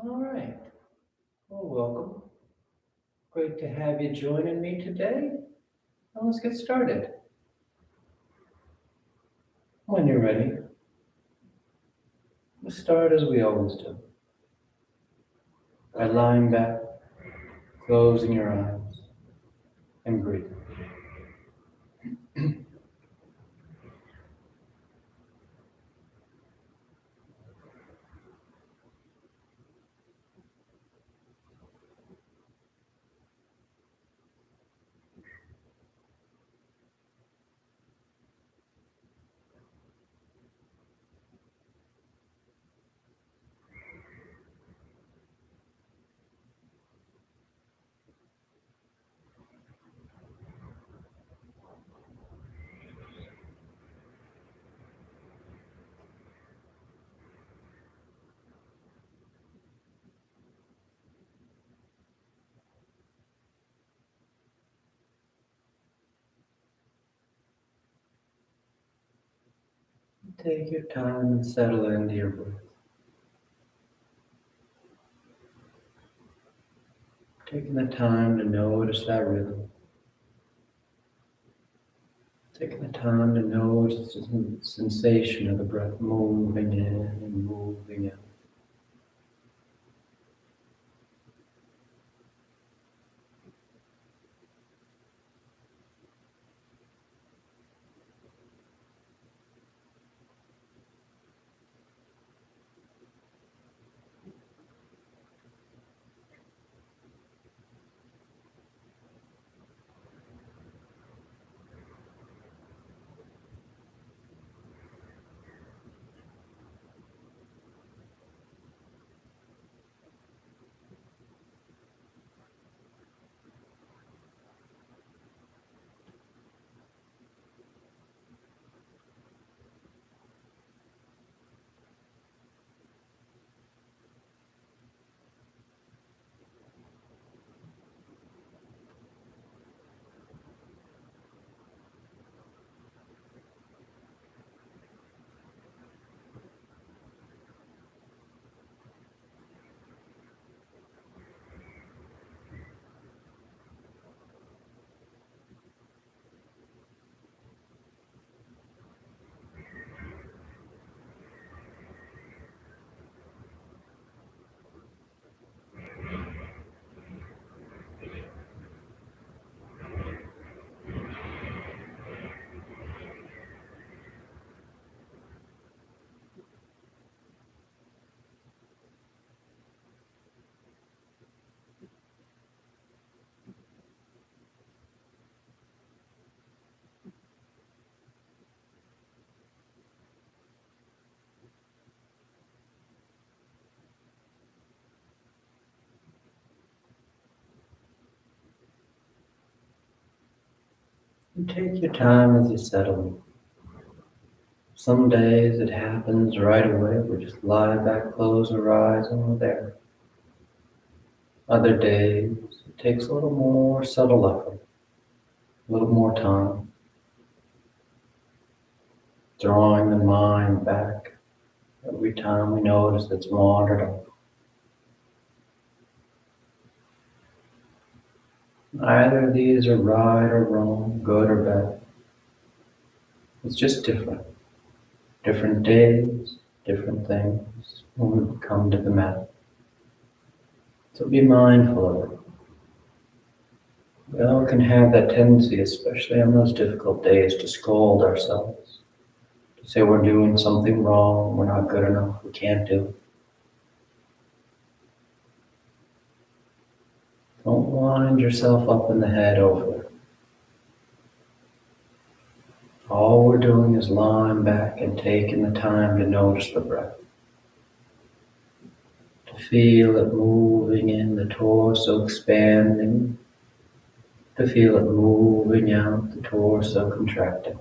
All right. Well, welcome. Great to have you joining me today. Now let's get started. When you're ready, we'll start as we always do by lying back, closing your eyes, and breathing. Take your time and settle into your breath. Taking the time to notice that rhythm. Taking the time to notice the sensation of the breath moving in and moving out. And take your time as you settle in. Some days it happens right away. We just lie back, close our eyes, and we're there. Other days it takes a little more subtle effort, a little more time, drawing the mind back every time we notice it's wandered off. Either of these are right or wrong, good or bad. It's just different. Different days, different things when we come to the mat. So be mindful of it. We all can have that tendency, especially on those difficult days, to scold ourselves, to say we're doing something wrong, we're not good enough, we can't do it. Don't wind yourself up in the head over it. All we're doing is lying back and taking the time to notice the breath, to feel it moving in the torso, expanding, to feel it moving out the torso, contracting.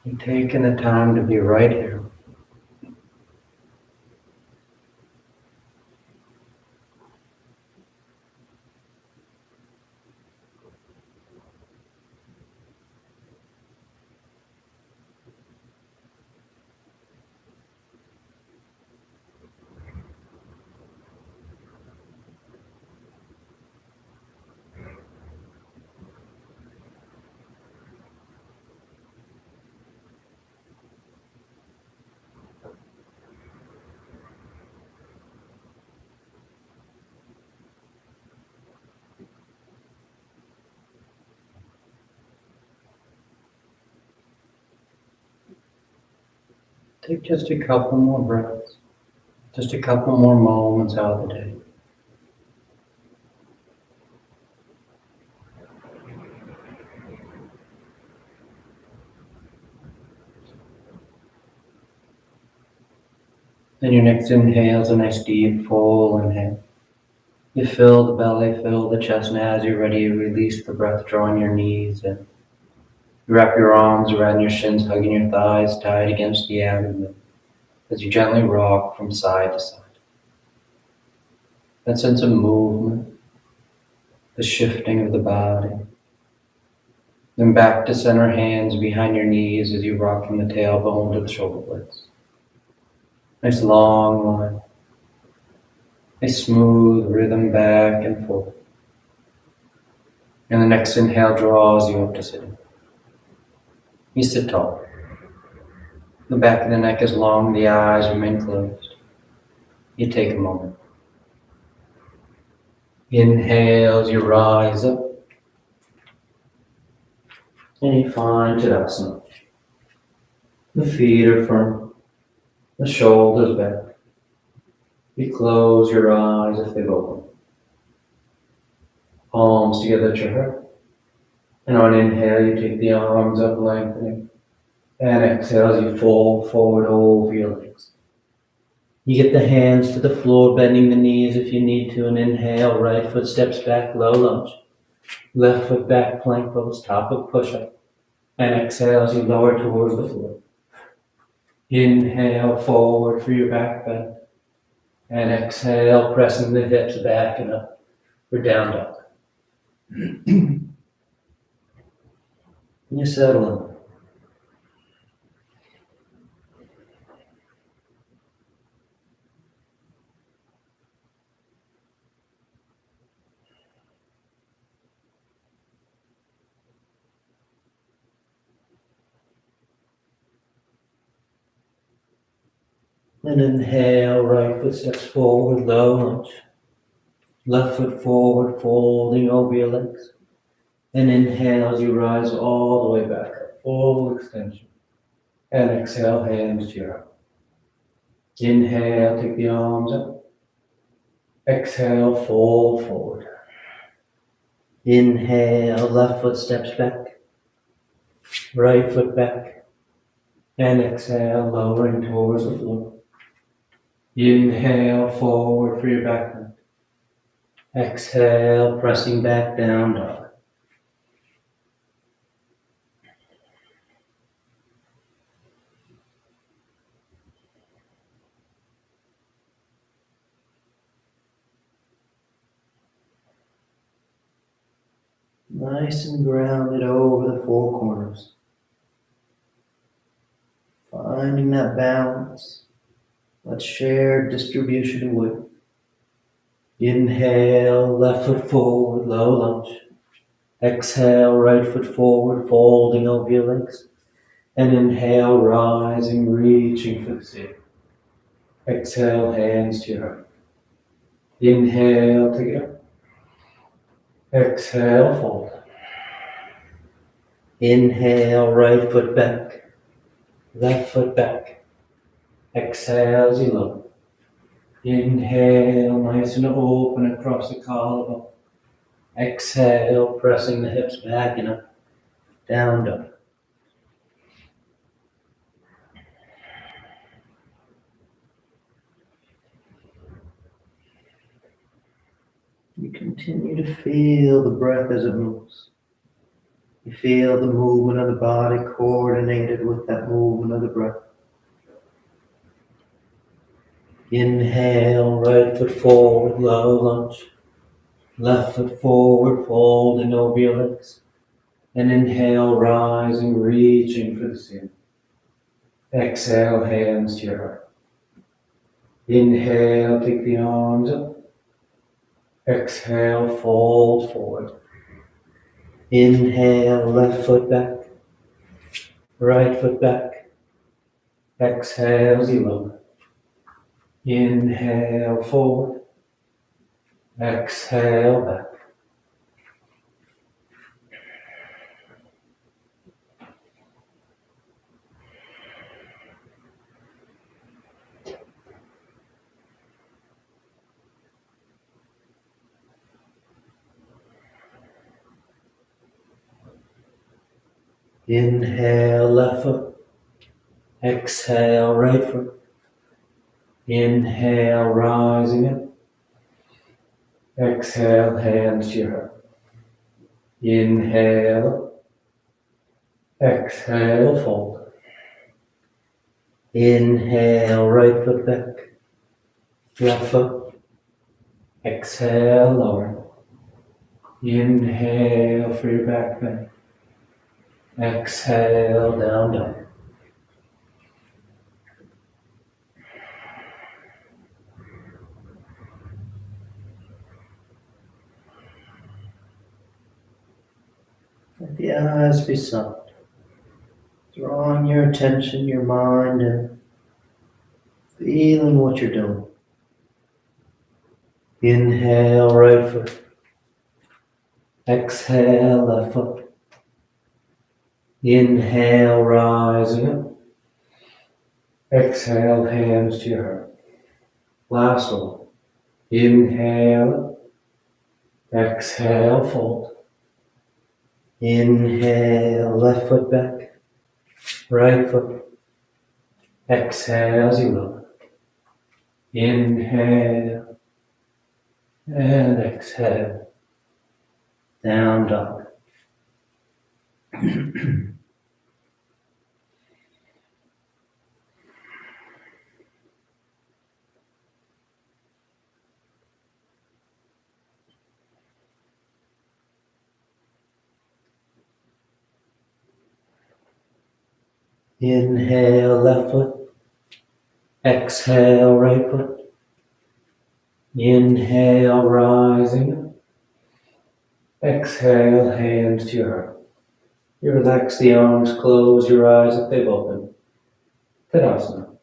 And taking the time to be right here. Take just a couple more breaths, just a couple more moments out of the day. Then your next inhale is a nice deep, full inhale. You fill the belly, fill the chest, and as you're ready, you release the breath, drawing your knees in. You wrap your arms around your shins, hugging your thighs tight against the abdomen as you gently rock from side to side. That sense of movement, the shifting of the body. Then back to center, hands behind your knees as you rock from the tailbone to the shoulder blades. Nice long line. A smooth rhythm back and forth. And the next inhale draws you up to sitting. You sit tall. The back of the neck is long, the eyes remain closed. You take a moment. Inhale as you rise up. And you find Tadasana. The feet are firm. The shoulders back. You close your eyes if they've opened. Palms together at your heart. And on inhale, you take the arms up, lengthening. And exhale as you fold forward over your legs. You get the hands to the floor, bending the knees if you need to. And inhale, right foot steps back, low lunge. Left foot back, plank pose, top of push-up. And exhale as you lower towards the floor. Inhale, forward for your back bend. And exhale, pressing the hips back and up for down dog. And you settle in. And inhale, right foot steps forward, low lunge. Left foot forward, folding over your legs. And inhale as you rise all the way back up, full extension. And exhale, hands to your heart. Inhale, take the arms up. Exhale, fold forward. Inhale, left foot steps back. Right foot back. And exhale, lowering towards the floor. Inhale, forward for your back bend. Exhale, pressing back down dog. Nice and grounded over the four corners. Finding that balance, that shared distribution of weight. Inhale, left foot forward, low lunge. Exhale, right foot forward, folding over your legs. And inhale, rising, reaching for the ceiling. Exhale, hands to your heart. Inhale, take it up. Exhale, fold. Inhale, right foot back. Left foot back. Exhale as you lower. Inhale, nice and open across the collarbone. Exhale, pressing the hips back and up. Down dog. You continue to feel the breath as it moves. You feel the movement of the body coordinated with that movement of the breath. Inhale, right foot forward, low lunge. Left foot forward, folding over your legs. And inhale, rising, reaching for the ceiling. Exhale, hands to your heart. Inhale, take the arms up. Exhale, fold forward. Inhale, left foot back. Right foot back. Exhale, as you lower. Inhale, forward. Exhale, back. Inhale, left foot. Exhale, right foot. Inhale, rising up. Exhale, hands to your heart. Inhale. Exhale, fold. Inhale, right foot back. Left foot. Exhale, lower. Inhale for your back bend. Exhale, down dog. Let the eyes be soft. Drawing your attention, your mind, and feeling what you're doing. Inhale, right foot. Exhale, left foot. Inhale, rising up. Exhale, hands to your heart. Last one. Inhale. Exhale, fold. Inhale, left foot back. Right foot. Exhale as you will. Inhale. And exhale. Down dog. Inhale, left foot. Exhale, right foot. Inhale, rising up. Exhale, hands to your heart. You relax the arms, close your eyes if they've opened. Tadasana.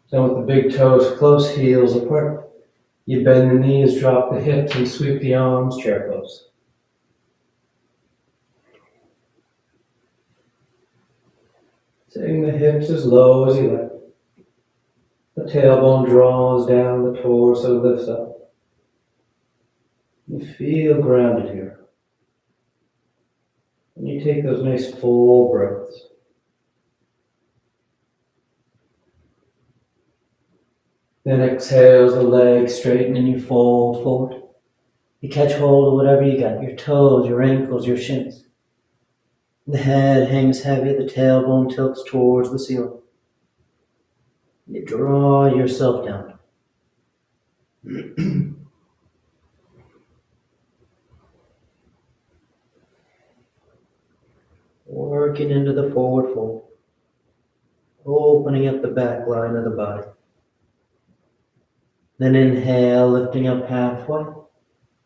So with the big toes close, heels apart. You bend the knees, drop the hips, and sweep the arms, chair pose. Sitting the hips as low as you like. The tailbone draws down, the torso lifts up. You feel grounded here. And you take those nice full breaths. Then exhale as the legs straighten and you fold forward. You catch hold of whatever you got, your toes, your ankles, your shins. The head hangs heavy, the tailbone tilts towards the ceiling. You draw yourself down. Working into the forward fold. Opening up the back line of the body. Then inhale, lifting up halfway.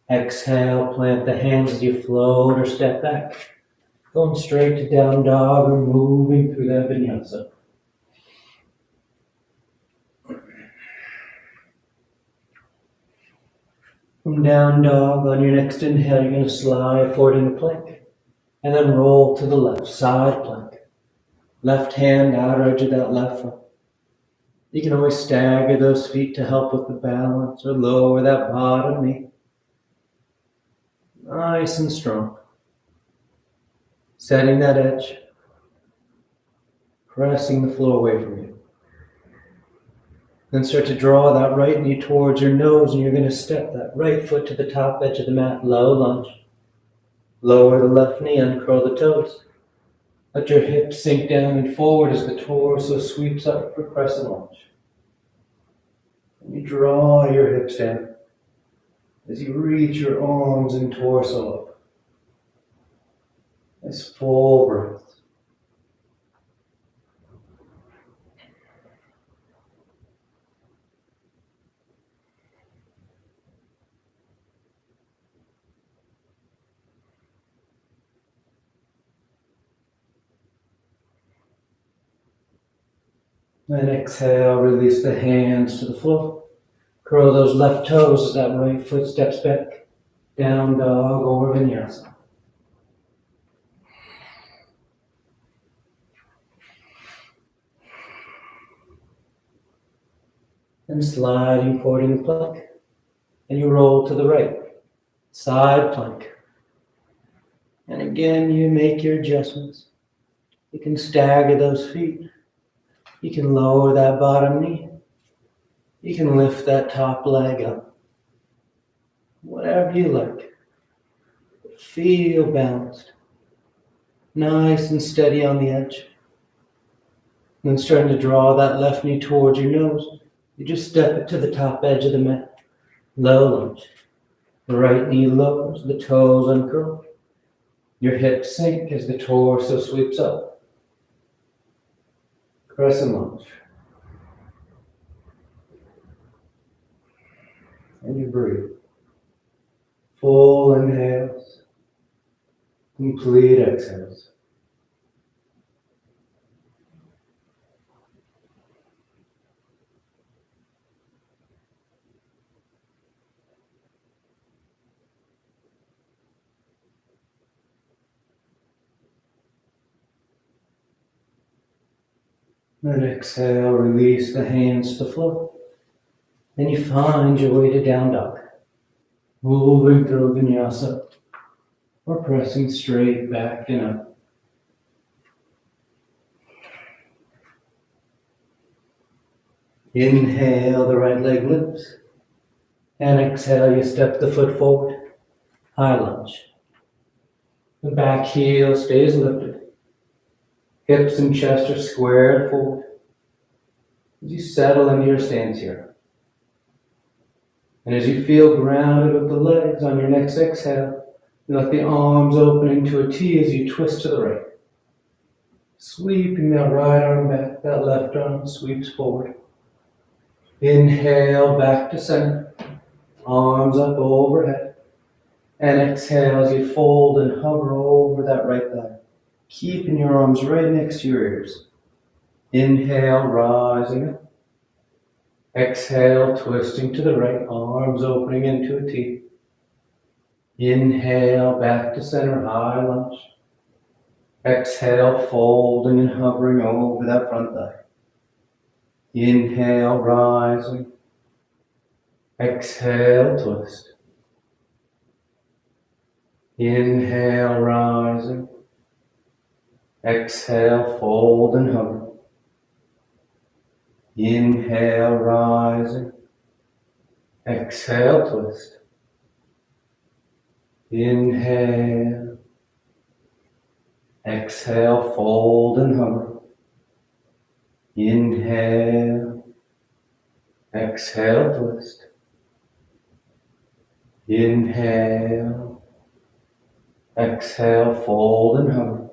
Exhale, plant the hands as you float or step back. Going straight to down dog or moving through that vinyasa. From down dog, on your next inhale, you're going to slide forward into plank. And then roll to the left, side plank. Left hand, outer edge of that left foot. You can always stagger those feet to help with the balance or lower that bottom knee. Nice and strong. Setting that edge. Pressing the floor away from you. Then start to draw that right knee towards your nose, and you're going to step that right foot to the top edge of the mat, low lunge. Lower the left knee, uncurl the toes. Let your hips sink down and forward as the torso sweeps up for crescent lunge. And you draw your hips down as you reach your arms and torso up. Nice full breath. Then exhale, release the hands to the floor. Curl those left toes as that right foot steps back. Down dog or vinyasa. Then sliding forward in the plank. And you roll to the right. Side plank. And again, you make your adjustments. You can stagger those feet. You can lower that bottom knee. You can lift that top leg up. Whatever you like. Feel balanced. Nice and steady on the edge. Then starting to draw that left knee towards your nose. You just step it to the top edge of the mat. Low lunge. The right knee lowers, the toes uncurl. Your hips sink as the torso sweeps up. Crescent lunge. And you breathe. Full inhales. Complete exhales. Then exhale, release the hands to the floor. Then you find your way to down dog. Moving through vinyasa or pressing straight back and up. Inhale, the right leg lifts. And exhale, you step the foot forward. High lunge. The back heel stays lifted. Hips and chest are squared forward. As you settle into your stance here. And as you feel grounded with the legs on your next exhale, you let the arms open into a T as you twist to the right. Sweeping that right arm back, that left arm sweeps forward. Inhale, back to center. Arms up overhead. And exhale as you fold and hover over that right thigh. Keeping your arms right next to your ears. Inhale, rising up. Exhale, twisting to the right, arms opening into a T. Inhale, back to center, high lunge. Exhale, folding and hovering over that front thigh. Inhale, rising. Exhale, twist. Inhale, rising. Exhale, fold and hover. Inhale, rising. Exhale, twist. Inhale. Exhale, fold and hover. Inhale. Exhale, twist. Inhale. Exhale, fold and hover.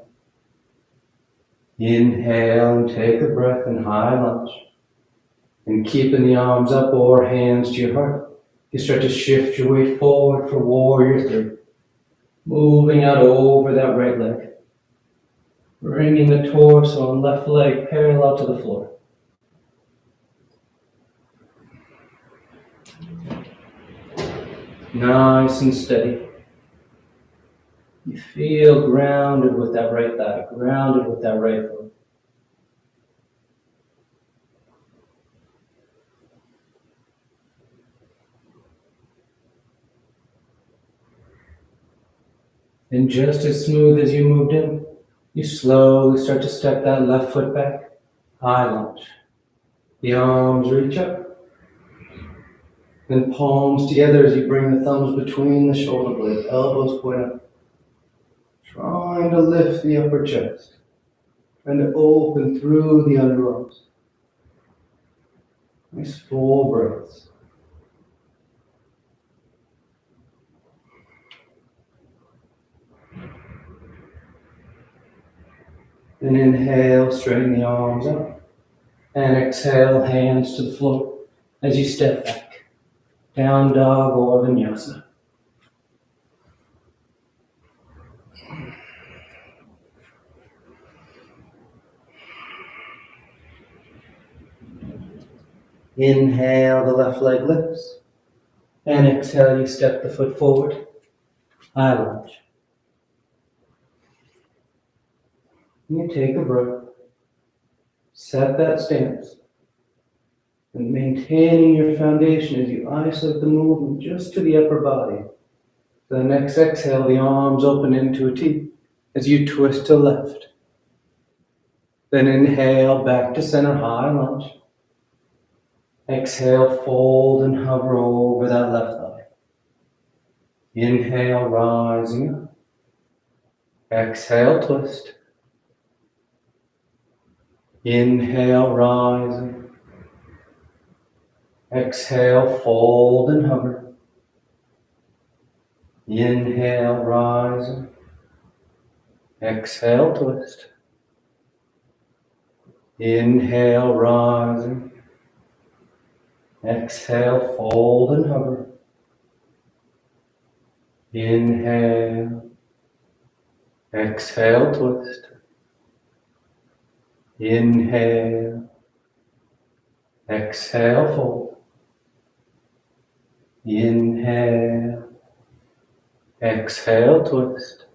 Inhale and take a breath in high lunge. And keeping the arms up or hands to your heart, you start to shift your weight forward for warrior three. Moving out over that right leg. Bringing the torso and left leg parallel to the floor. Nice and steady. You feel grounded with that right thigh, grounded with that right foot. And just as smooth as you moved in, you slowly start to step that left foot back, high lunge. The arms reach up. Then palms together as you bring the thumbs between the shoulder blades, elbows point up. Trying to lift the upper chest. Trying to open through the underarms. Nice full breaths. Then inhale, straighten the arms up. And exhale, hands to the floor as you step back. Down dog or vinyasa. Inhale, the left leg lifts. And exhale, you step the foot forward. High lunge. You take a breath. Set that stance. And maintaining your foundation as you isolate the movement just to the upper body. The next exhale, the arms open into a T as you twist to left. Then inhale back to center, high lunge. Exhale, fold and hover over that left thigh. Inhale, rising up. Exhale, twist. Inhale, rising. Exhale, fold and hover. Inhale, rising. Exhale, twist. Inhale, rising. Exhale, fold and hover. Inhale. Exhale, twist. Inhale. Exhale, fold. Inhale. Exhale, twist.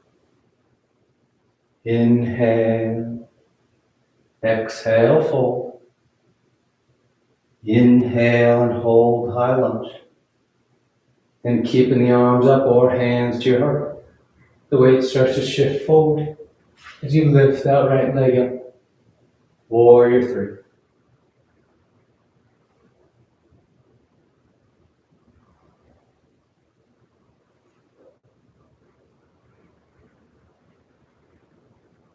Inhale. Exhale, fold. Inhale and hold high lunge. And keeping the arms up or hands to your heart. The weight starts to shift forward as you lift that right leg up. Warrior three.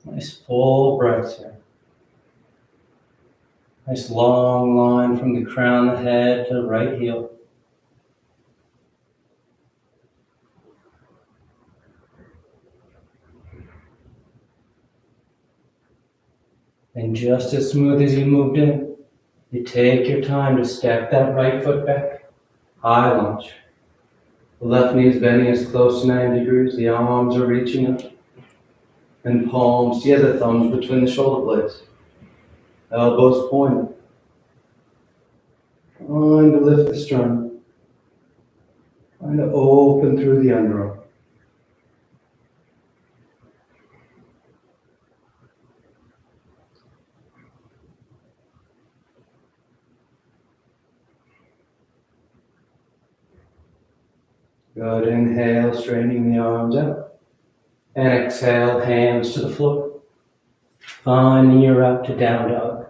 Nice full breaths here. Nice long line from the crown of the head to the right heel. And just as smooth as you moved in, you take your time to step that right foot back. High lunge. The left knee is bending as close to 90 degrees. The arms are reaching up. And palms together, thumbs between the shoulder blades. Elbows pointed. Trying to lift the sternum. Trying to open through the underarm. Good. Inhale, straightening the arms out. And exhale, hands to the floor. Finding your route to down dog.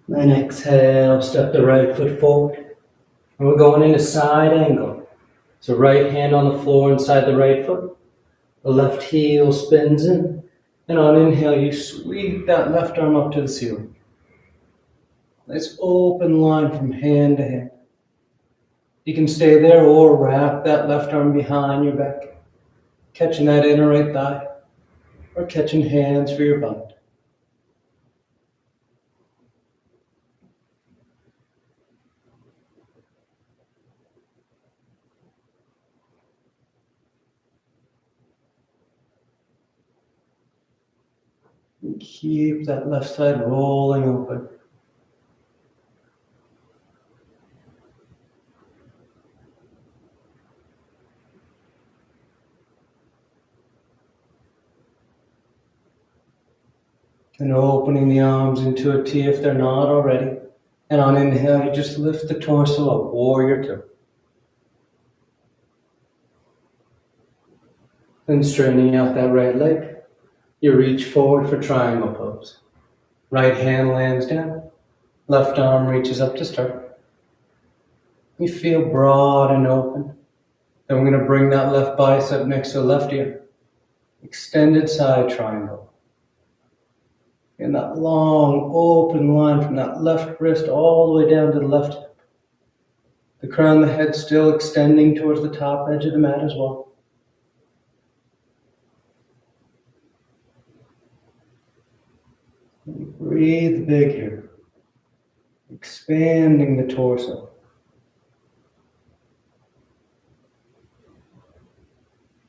Then exhale, step the right foot forward. And we're going into side angle. So right hand on the floor inside the right foot. The left heel spins in. And on inhale, you sweep that left arm up to the ceiling. Nice open line from hand to hand. You can stay there or wrap that left arm behind your back, catching that inner right thigh, or catching hands for your bind. And keep that left side rolling open. And opening the arms into a T if they're not already. And on inhale, you just lift the torso up, warrior two. Then straightening out that right leg, you reach forward for triangle pose. Right hand lands down, left arm reaches up to start. You feel broad and open. Then we're going to bring that left bicep next to the left ear. Extended side triangle. And that long, open line from that left wrist all the way down to the left hip. The crown of the head still extending towards the top edge of the mat as well. And breathe big here. Expanding the torso.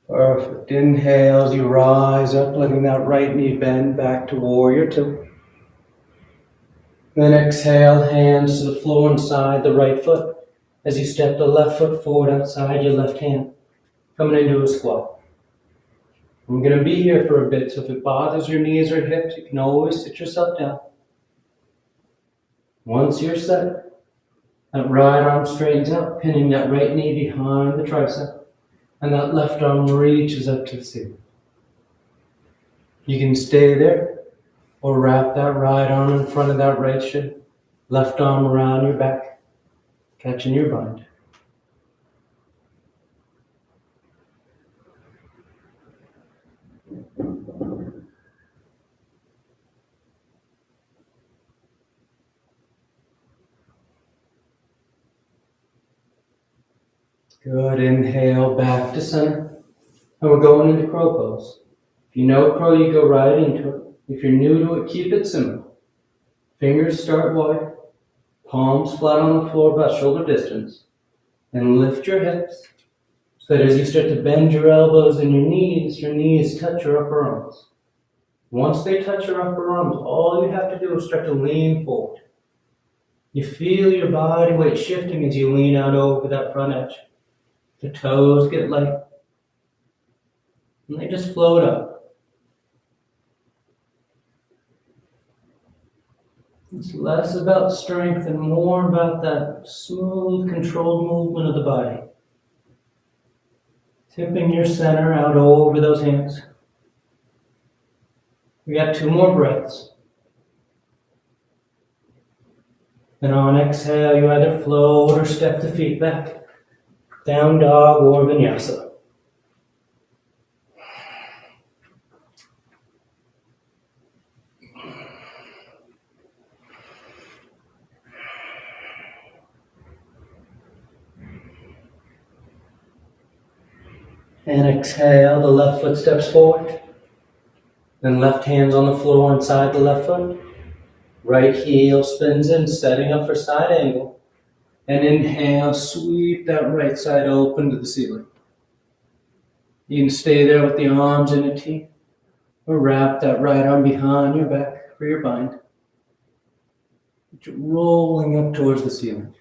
Perfect. Inhale as you rise up, letting that right knee bend back to warrior two. Then exhale, hands to the floor inside the right foot. As you step the left foot forward outside your left hand, coming into a squat. I'm going to be here for a bit, so if it bothers your knees or hips, you can always sit yourself down. Once you're set, that right arm straightens out, pinning that right knee behind the tricep, and that left arm reaches up to the ceiling. You can stay there, or wrap that right arm in front of that right shin, left arm around your back, catching your bind. Good, inhale back to center. And we're going into crow pose. If you know crow, you go right into it. If you're new to it, keep it simple. Fingers start wide, palms flat on the floor about shoulder distance, and lift your hips so that as you start to bend your elbows and your knees touch your upper arms. Once they touch your upper arms, all you have to do is start to lean forward. You feel your body weight shifting as you lean out over that front edge. The toes get light, and they just float up. It's less about strength and more about that smooth, controlled movement of the body. Tipping your center out over those hands. We got 2 more breaths. Then on exhale, you either float or step the feet back. Down dog or vinyasa. And exhale, the left foot steps forward. Then left hand's on the floor inside the left foot. Right heel spins in, setting up for side angle. And inhale, sweep that right side open to the ceiling. You can stay there with the arms in a T, or wrap that right arm behind your back for your bind. Rolling up towards the ceiling.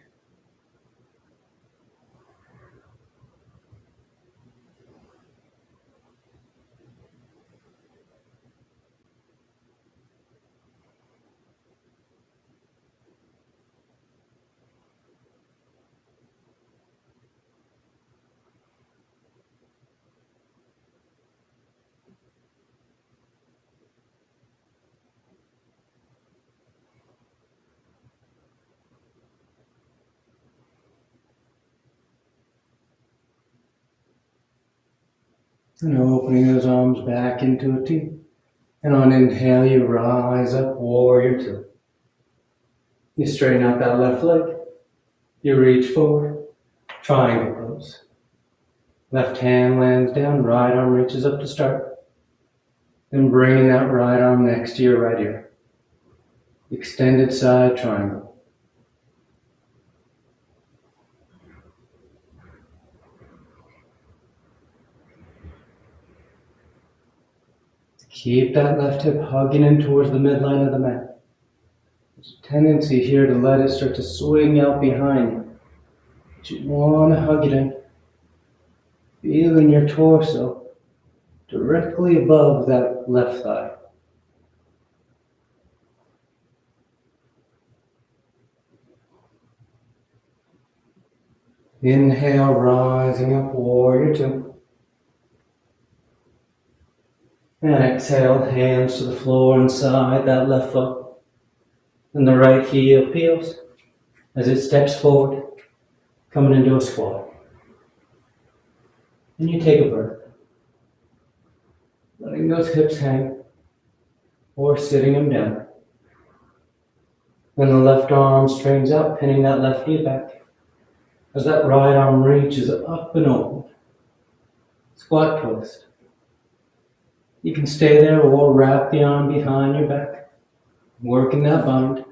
And opening those arms back into a T. And on inhale, you rise up, warrior 2. You straighten out that left leg. You reach forward, triangle pose. Left hand lands down, right arm reaches up to start. Then bringing that right arm next to your right ear. Extended side triangle. Keep that left hip hugging in towards the midline of the mat. There's a tendency here to let it start to swing out behind you. But you want to hug it in. Feeling your torso directly above that left thigh. Inhale, rising up, warrior 2. And exhale, hands to the floor inside that left foot. And the right heel peels as it steps forward, coming into a squat. And you take a breath. Letting those hips hang, or sitting them down. Then the left arm straightens out, pinning that left knee back. As that right arm reaches up and over. Squat twist. You can stay there or wrap the arm behind your back, working that bind.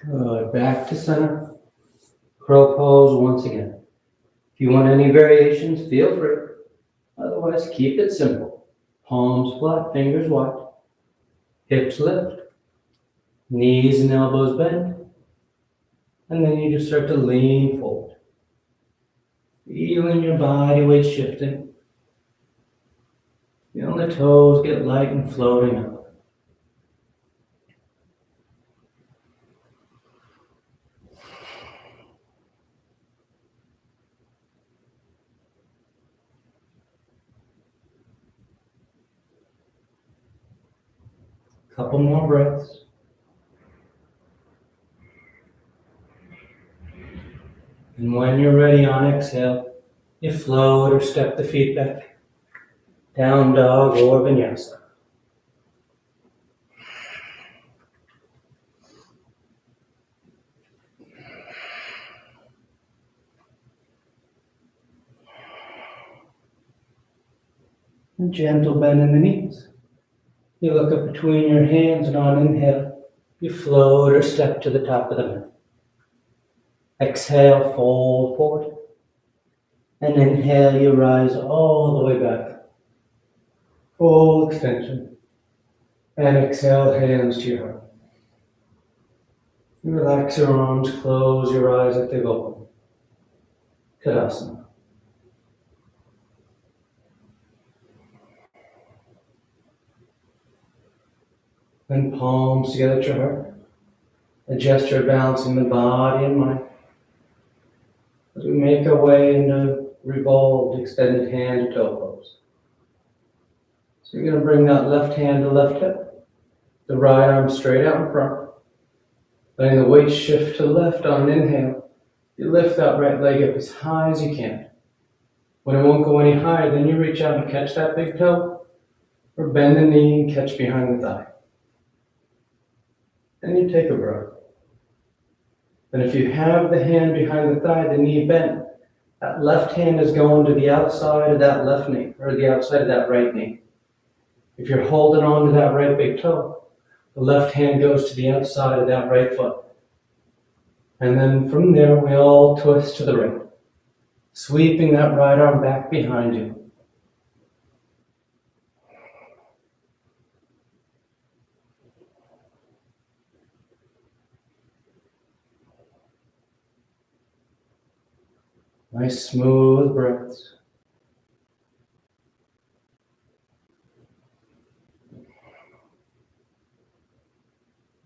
Good. Back to center. Crow pose once again. If you want any variations, feel free. Otherwise, keep it simple. Palms flat, fingers wide. Hips lift. Knees and elbows bend. And then you just start to lean forward. Feeling your body weight shifting. Feeling the toes get light and floating up. Couple more breaths. And when you're ready on exhale, you float or step the feet back. Down dog or vinyasa. A gentle bend in the knees. You look up between your hands, and on inhale, you float or step to the top of the mat. Exhale, fold forward. And inhale, you rise all the way back. Full extension. And exhale, hands to your heart. You relax your arms, close your eyes if they've opened. Tadasana. Then palms together at your heart. A gesture balancing the body and mind. As we make our way into revolved, extended hand to toe pose. So you're going to bring that left hand to left hip. The right arm straight out in front. Letting the weight shift to the left on an inhale. You lift that right leg up as high as you can. When it won't go any higher, then you reach out and catch that big toe. Or bend the knee and catch behind the thigh. Then you take a breath. And if you have the hand behind the thigh, the knee bent, that left hand is going to the outside of that left knee, or the outside of that right knee. If you're holding on to that right big toe, the left hand goes to the outside of that right foot. And then from there, we all twist to the right, sweeping that right arm back behind you. Nice smooth breaths.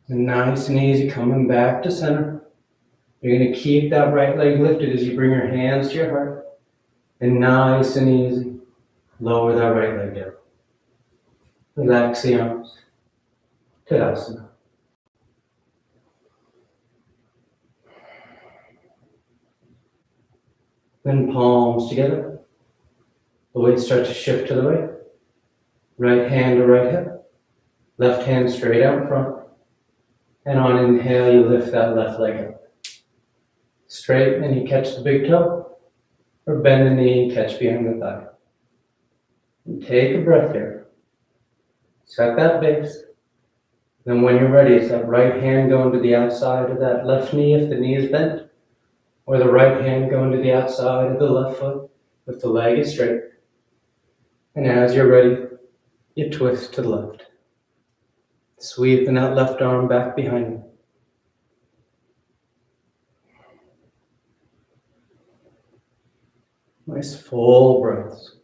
And nice and easy coming back to center. You're going to keep that right leg lifted as you bring your hands to your heart. And nice and easy, lower that right leg down. Relax the arms. Tadasana. Then palms together. The weight starts to shift to the right. Right hand to right hip. Left hand straight out in front. And on inhale, you lift that left leg up. Straight, and you catch the big toe. Or bend the knee and catch behind the thigh. And take a breath here. Set that base. Then when you're ready, it's that right hand going to the outside of that left knee if the knee is bent. Or the right hand going to the outside of the left foot if the leg is straight. And as you're ready, you twist to the left. Sweeping that left arm back behind you. Nice full breaths.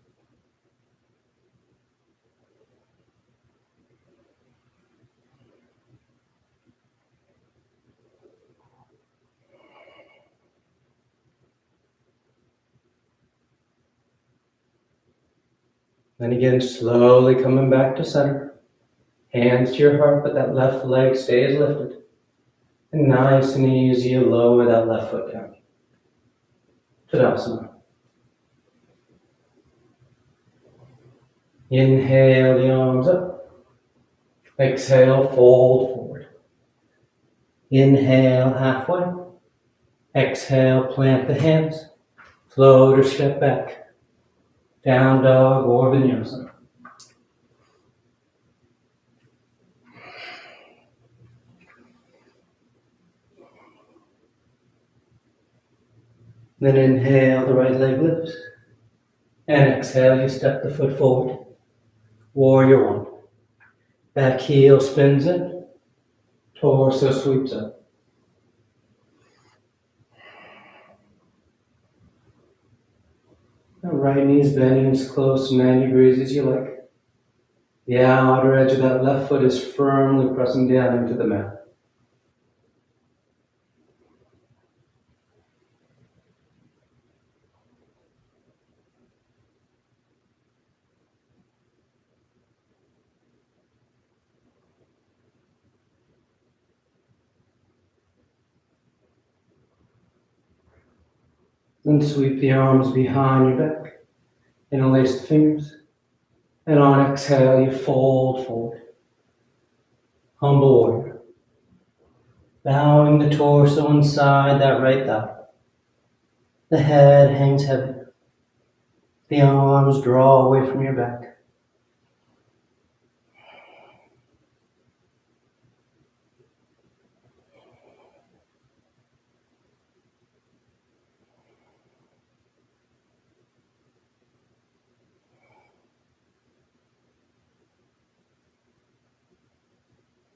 Then again, slowly coming back to center. Hands to your heart, but that left leg stays lifted. And nice and easy, you lower that left foot down. Tadasana. Inhale the arms up. Exhale, fold forward. Inhale, halfway. Exhale, plant the hands. Float or step back. Down dog or vinyasa. Then inhale, the right leg lifts. And exhale, you step the foot forward. Warrior one. Back heel spins in. Torso sweeps up. The right knee's bending as close to 90 degrees as you like. The outer edge of that left foot is firmly pressing down into the mat. Then sweep the arms behind your back. Interlace the fingers. And on exhale, you fold forward. Humble warrior. Bowing the torso inside that right thigh. The head hangs heavy. The arms draw away from your back.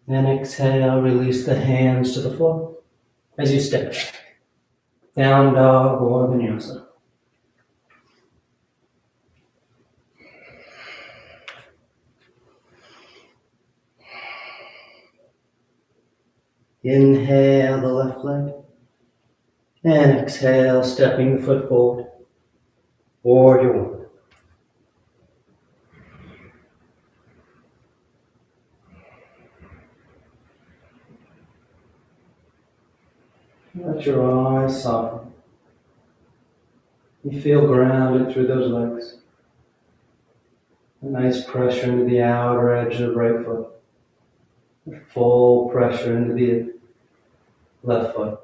Then exhale, release the hands to the floor as you step back. Down dog or vinyasa. Inhale the left leg. And exhale, stepping the foot forward. Warrior one. Let your eyes soften. You feel grounded through those legs. A nice pressure into the outer edge of the right foot. Full pressure into the left foot.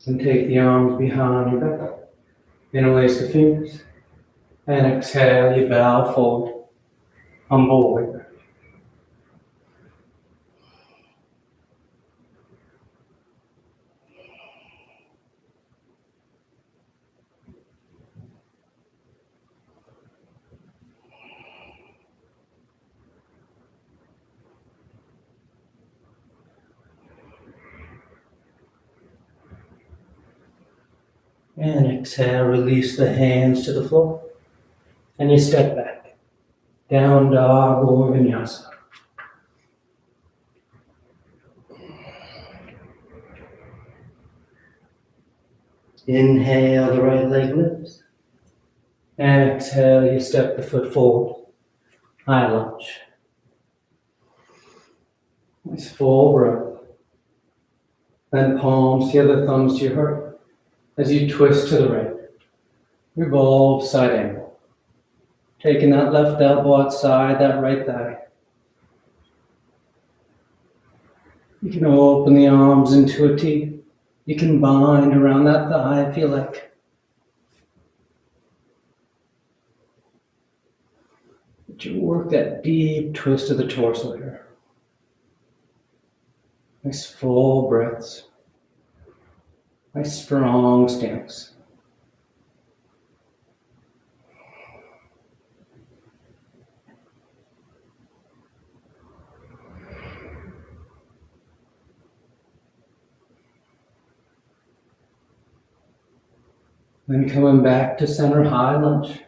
And take the arms behind your back. Interlace the fingers. And exhale, you bow forward. Humble warrior. And exhale, release the hands to the floor. And you step back. Down dog or vinyasa. Inhale, the right leg lifts. And exhale, you step the foot forward. High lunge. Nice full breath. Then palms, the other thumbs to your heart. As you twist to the right. Revolve side angle. Taking that left elbow outside that right thigh. You can open the arms into a T. You can bind around that thigh if you like. But you work that deep twist of the torso here. Nice full breaths. Nice strong stance. Then coming back to center, high lunge.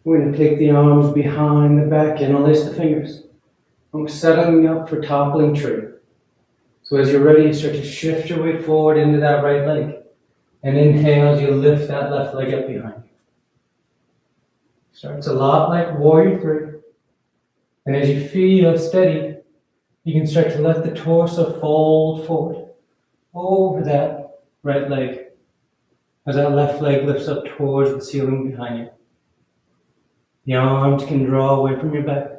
We're going to take the arms behind the back, interlace the fingers. And we're setting up for toppling tree. So as you're ready, you start to shift your weight forward into that right leg. And inhale as you lift that left leg up behind you. Starts a lot like warrior three. And as you feel steady, you can start to let the torso fold forward over that right leg. As that left leg lifts up towards the ceiling behind you. The arms can draw away from your back.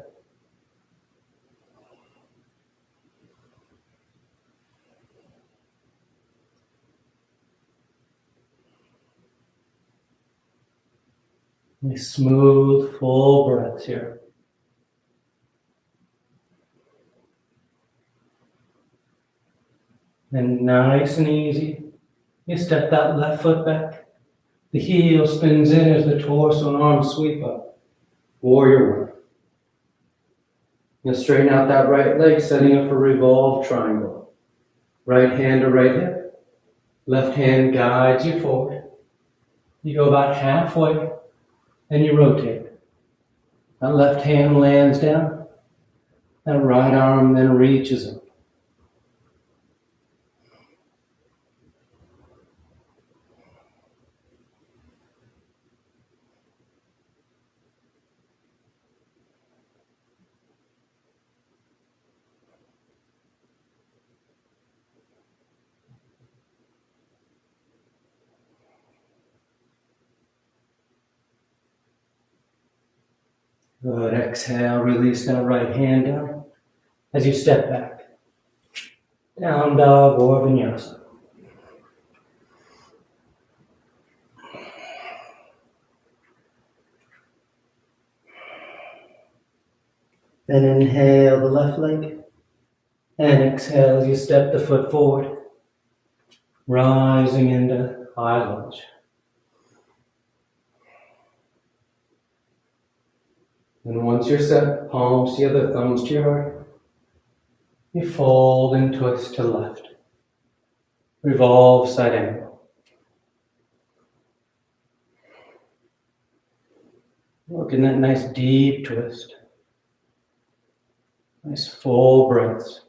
Nice smooth, full breaths here. And nice and easy, you step that left foot back. The heel spins in as the torso and arms sweep up. Warrior one. You'll straighten out that right leg, setting up a revolved triangle. Right hand to right hip. Left hand guides you forward. You go about halfway, and you rotate. That left hand lands down. That right arm then reaches up. Good. Exhale, release that right hand down as you step back. Down dog or vinyasa. Then inhale the left leg and exhale as you step the foot forward, rising into high lunge. And once you're set, palms together, thumbs to your heart, you fold and twist to left. Revolve side angle. Look in that nice deep twist. Nice full breaths.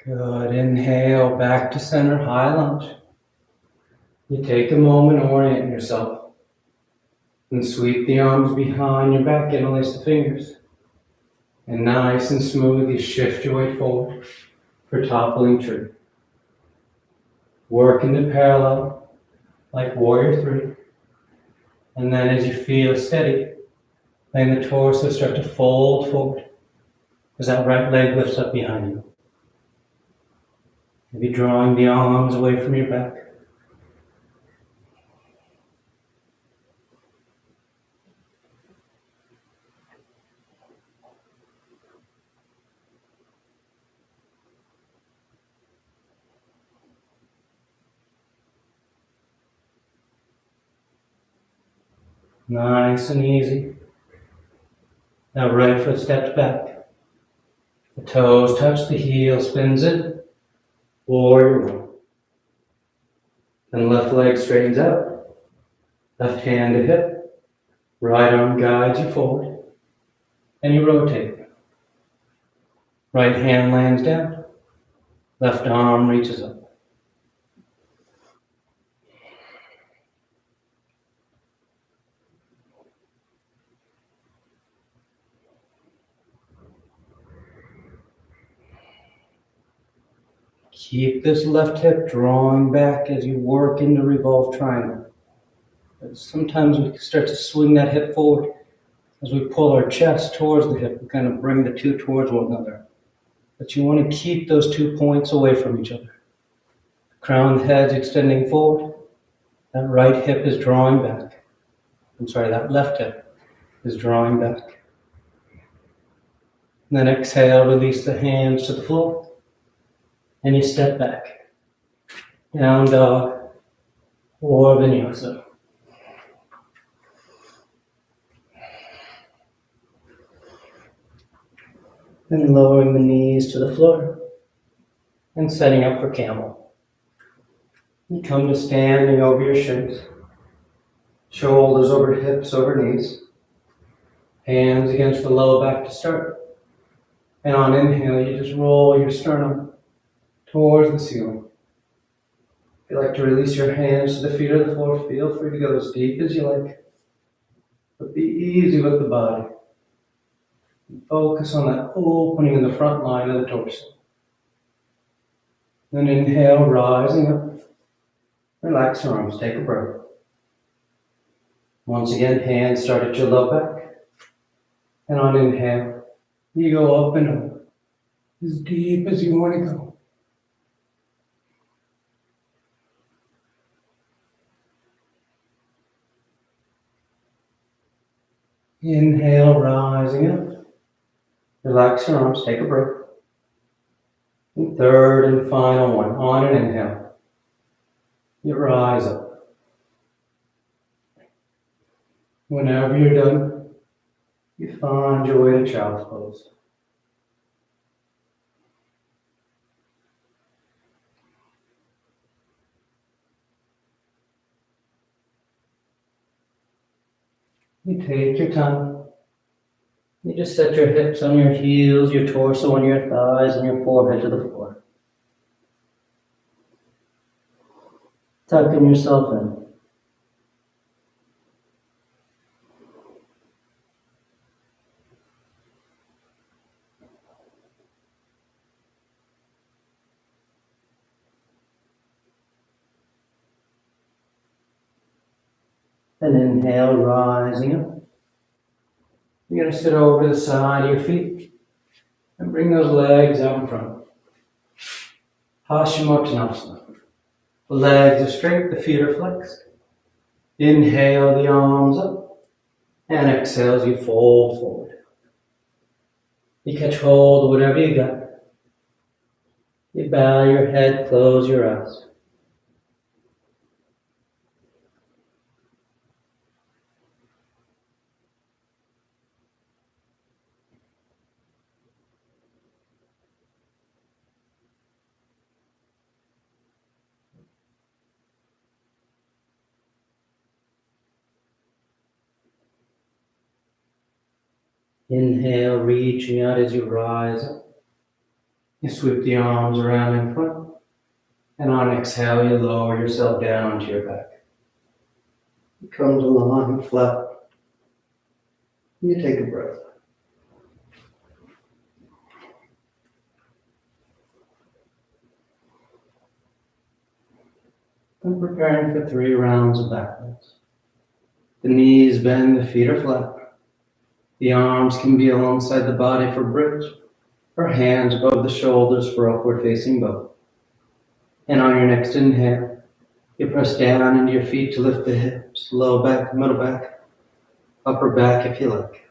Good. Inhale back to center, high lunge. You take a moment to orient yourself and sweep the arms behind your back, interlace the fingers. And nice and smooth, you shift your weight forward for toppling tree. Work into parallel like warrior three. And then as you feel steady, letting the torso start to fold forward as that right leg lifts up behind you. Maybe drawing the arms away from your back. Nice and easy. Now right foot steps back. The toes touch the heel, spins in. Warrior one. Then left leg straightens out. Left hand to hip. Right arm guides you forward. And you rotate. Right hand lands down. Left arm reaches up. Keep this left hip drawing back as you work into revolved triangle. But sometimes we start to swing that hip forward as we pull our chest towards the hip. We kind of bring the two towards one another. But you want to keep those 2 points away from each other. Crown of the head's extending forward. That right hip is drawing back. That left hip is drawing back. And then exhale, release the hands to the floor. And you step back. Down dog or vinyasa. Then lowering the knees to the floor and setting up for camel. You come to standing over your shins. Shoulders over hips, over knees. Hands against the low back to start. And on inhale, you just roll your sternum towards the ceiling. If you like to release your hands to the feet of the floor, feel free to go as deep as you like. But be easy with the body. Focus on that opening in the front line of the torso. Then inhale, rising up. Relax your arms, take a breath. Once again, hands start at your low back. And on inhale, you go up and up, as deep as you want to go. Inhale, rising up. Relax your arms, take a breath. And third and final one, on an inhale, you rise up. Whenever you're done, you find your way to child's pose. You take your time. You just set your hips on your heels, your torso on your thighs, and your forehead to the floor. Tucking yourself in. And inhale, rising up. You're going to sit over the side of your feet and bring those legs out in front. Paschimottanasana. The legs are straight, the feet are flexed. Inhale the arms up, and exhale as you fold forward. You catch hold of whatever you got. You bow your head, close your eyes. Inhale, reaching out as you rise up. You sweep the arms around in front. And on exhale, you lower yourself down to your back. You come to lying flat. You take a breath. I'm preparing for 3 rounds of backwards. The knees bend, the feet are flat. The arms can be alongside the body for bridge, or hands above the shoulders for upward facing bow. And on your next inhale, you press down into your feet to lift the hips, low back, middle back, upper back if you like.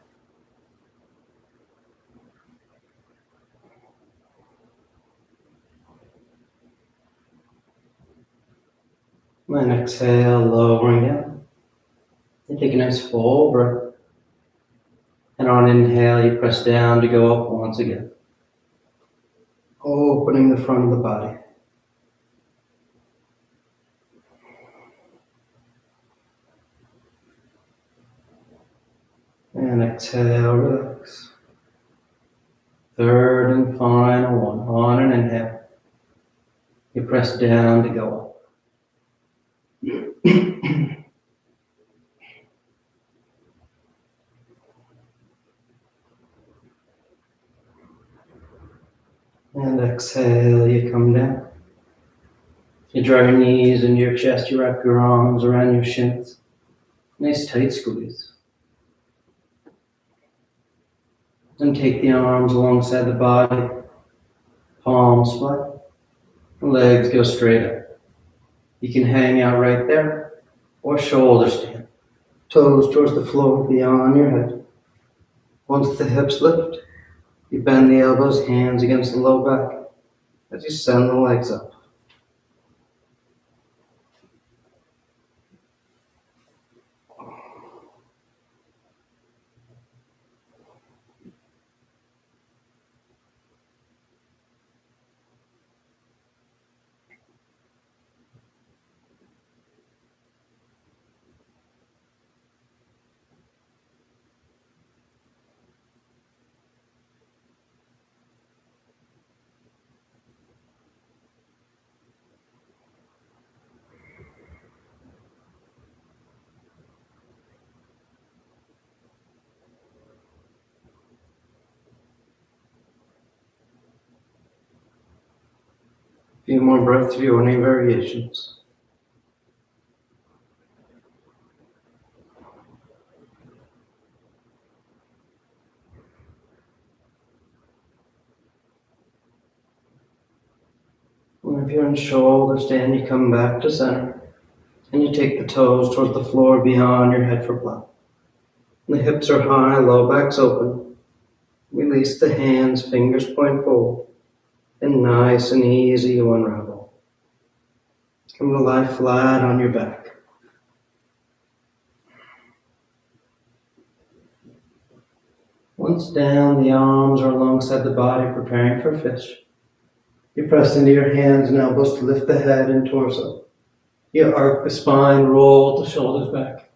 And exhale, lowering down. You take a nice full breath. And on inhale, you press down to go up once again. Opening the front of the body. And exhale, relax. Third and final one. On an inhale, you press down to go up. And exhale, you come down. You draw your knees into your chest, you wrap your arms around your shins. Nice tight squeeze. Then take the arms alongside the body, palms flat, legs go straight up. You can hang out right there, or shoulder stand. Toes towards the floor beyond your head. Once the hips lift, you bend the elbows, hands against the low back as you send the legs up. few more breaths if you want any variations. And if you're in shoulder stand, you come back to center. And you take the toes towards the floor beyond your head for plow. The hips are high, low back's open. Release the hands, fingers point forward. And nice and easy you unravel. Come to lie flat on your back. Once down, the arms are alongside the body, preparing for fish. You press into your hands and elbows to lift the head and torso. You arc the spine, roll the shoulders back,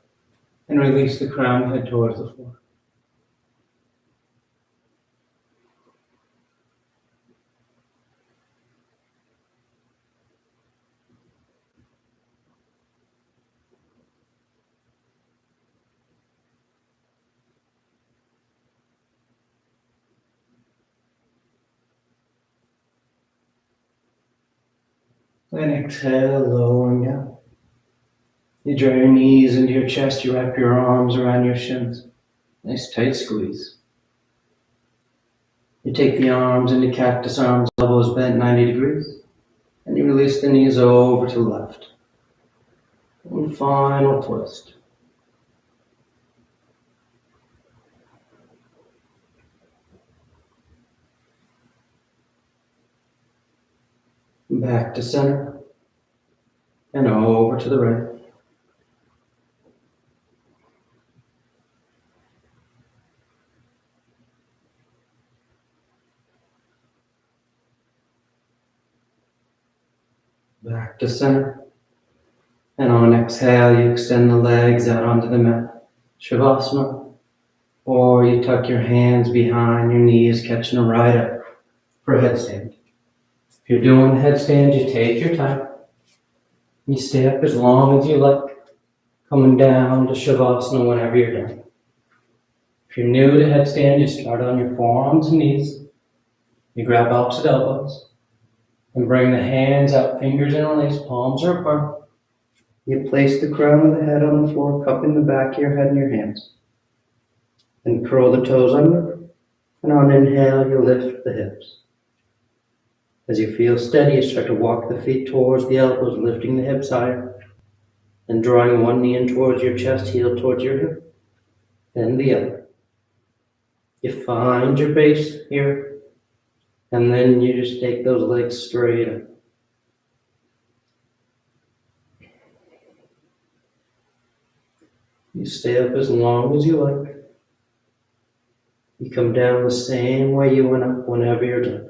and release the crown head towards the floor. And exhale, lowering down. You draw your knees into your chest, you wrap your arms around your shins. Nice tight squeeze. You take the arms into cactus arms, elbows bent 90 degrees, and you release the knees over to the left. One final twist. Back to center, and over to the right. Back to center. And on exhale, you extend the legs out onto the mat, Shavasana. Or you tuck your hands behind your knees, catching a right up for a headstand. If you're doing a headstand, you take your time. You stay up as long as you like, coming down to Shavasana whenever you're done. If you're new to headstand, you start on your forearms and knees. You grab opposite elbows and bring the hands out, fingers interlaced, palms are apart. You place the crown of the head on the floor, cupping the back of your head in your hands. Then curl the toes under, and on inhale, you lift the hips. As you feel steady, you start to walk the feet towards the elbows, lifting the hips higher, and drawing one knee in towards your chest, heel towards your hip, then the other. You find your base here, and then you just take those legs straight up. You stay up as long as you like. You come down the same way you went up whenever you're done.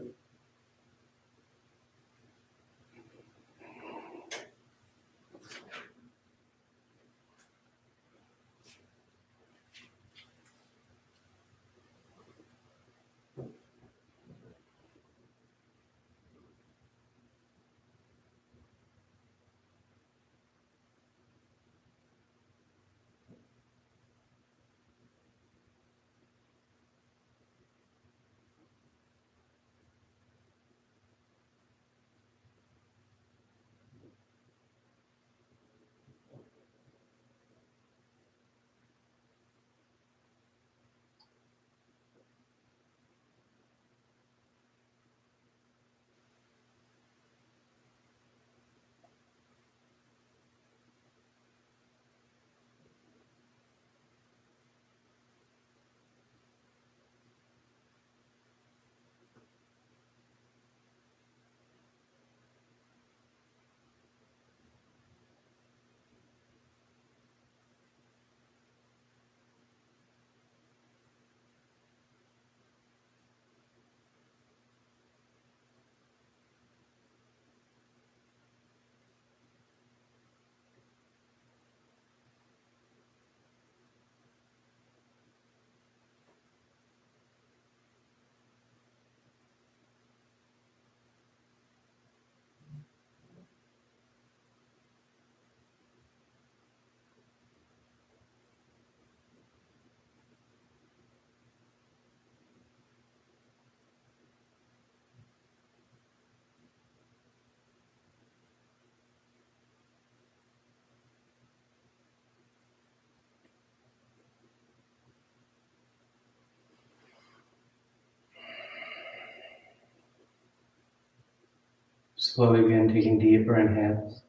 Slowly begin taking deeper inhales,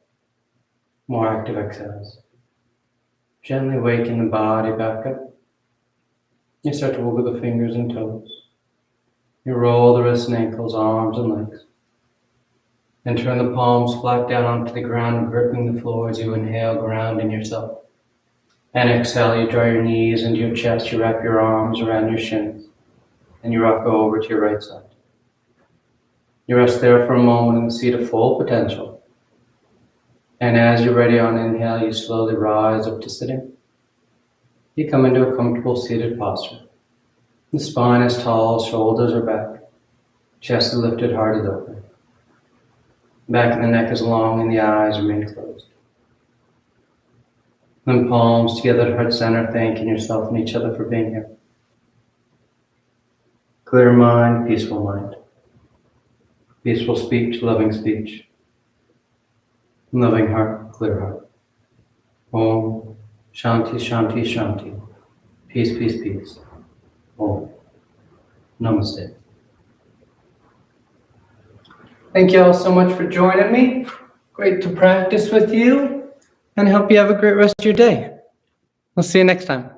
more active exhales. Gently waking the body back up. You start to wiggle the fingers and toes. You roll the wrists and ankles, arms and legs. Then turn the palms flat down onto the ground, gripping the floor as you inhale, grounding yourself. And exhale, you draw your knees into your chest, you wrap your arms around your shins, and you rock over to your right side. You rest there for a moment in the seat of full potential. And as you're ready on inhale, you slowly rise up to sitting. You come into a comfortable seated posture. The spine is tall, shoulders are back, chest is lifted, heart is open. Back of the neck is long and the eyes remain closed. Then palms together at heart center, thanking yourself and each other for being here. Clear mind, peaceful mind. Peaceful speech, loving speech. Loving heart, clear heart. Om Shanti, Shanti, Shanti. Peace, peace, peace. Om. Namaste. Thank you all so much for joining me. Great to practice with you, and I hope you have a great rest of your day. We'll see you next time.